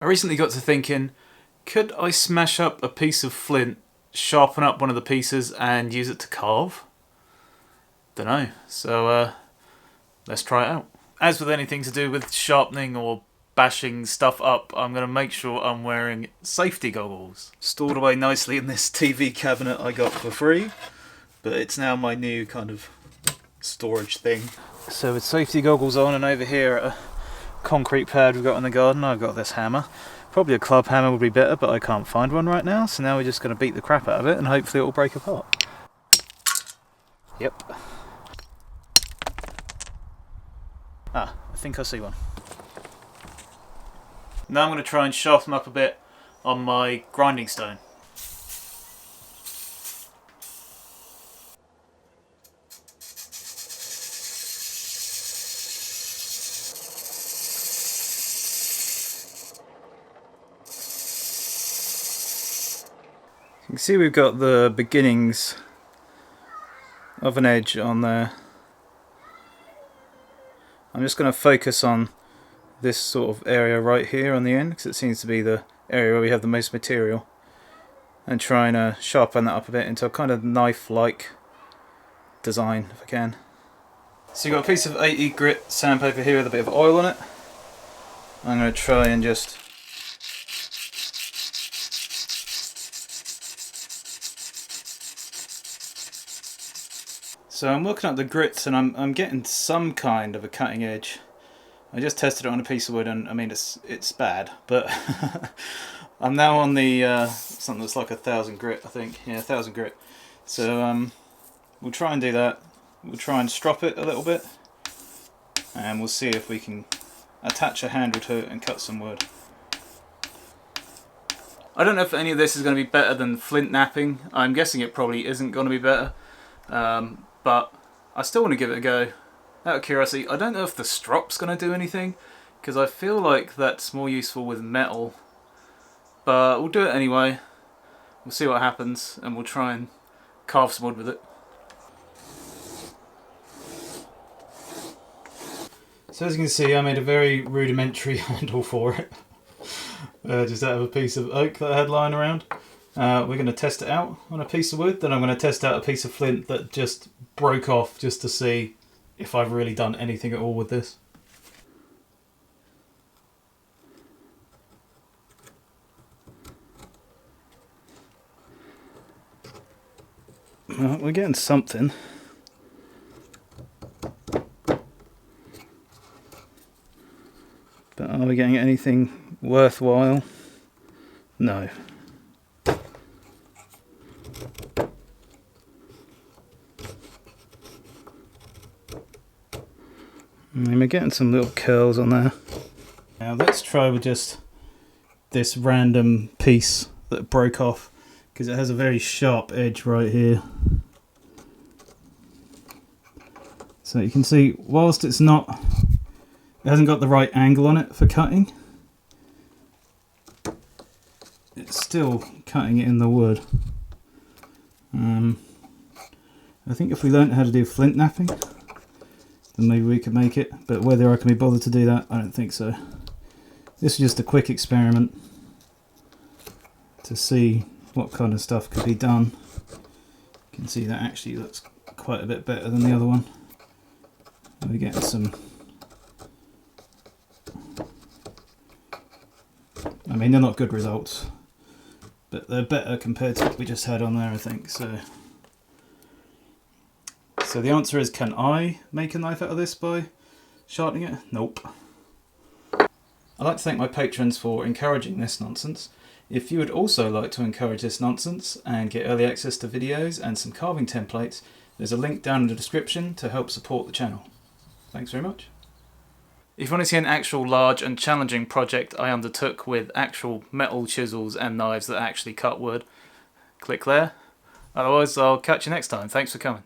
I recently got to thinking, could I smash up a piece of flint, sharpen up one of the pieces and use it to carve? Dunno, so let's try it out. As with anything to do with sharpening or bashing stuff up, I'm going to make sure I'm wearing safety goggles. Stored away nicely in this TV cabinet I got for free, but it's now my new kind of storage thing. So with safety goggles on, and over here at a concrete pad we've got in the garden, I've got this hammer. Probably a club hammer would be better, but I can't find one right now, so now we're just going to beat the crap out of it and hopefully it will break apart. Yep. Ah, I think I see one. Now I'm going to try and sharpen up a bit on my grinding stone. You can see we've got the beginnings of an edge on there. I'm just going to focus on this sort of area right here on the end, because it seems to be the area where we have the most material, and try and sharpen that up a bit into a kind of knife-like design if I can. So you've got a piece of 80 grit sandpaper here with a bit of oil on it. I'm going to try and just so I'm looking at the grits and I'm getting some kind of a cutting edge. I just tested it on a piece of wood and I mean it's bad, but I'm now on the something that's like 1000 grit, I think. Yeah, 1000 grit. So we'll try and do that. We'll try and strop it a little bit, and we'll see if we can attach a handle to it and cut some wood. I don't know if any of this is going to be better than flint knapping. I'm guessing it probably isn't going to be better, but I still want to give it a go. Out of curiosity, I don't know if the strop's going to do anything, because I feel like that's more useful with metal, but we'll do it anyway. We'll see what happens and we'll try and carve some wood with it. So as you can see, I made a very rudimentary handle for it, just out of a piece of oak that I had lying around. We're going to test it out on a piece of wood, then I'm going to test out a piece of flint that just broke off, just to see if I've really done anything at all with this. Well, we're getting something. But are we getting anything worthwhile? No. And we're getting some little curls on there. Now let's try with just this random piece that broke off, because it has a very sharp edge right here. So you can see, whilst it hasn't got the right angle on it for cutting, it's still cutting it in the wood. I think if we learned how to do flint knapping, then maybe we could make it, but whether I can be bothered to do that, I don't think so. This is just a quick experiment to see what kind of stuff could be done. You can see that actually looks quite a bit better than the other one. We're getting some, I mean, they're not good results, but they're better compared to what we just had on there, I think. So the answer is, can I make a knife out of this by sharpening it? Nope. I'd like to thank my patrons for encouraging this nonsense. If you would also like to encourage this nonsense and get early access to videos and some carving templates, there's a link down in the description to help support the channel. Thanks very much. If you want to see an actual large and challenging project I undertook with actual metal chisels and knives that actually cut wood, click there. Otherwise, I'll catch you next time. Thanks for coming.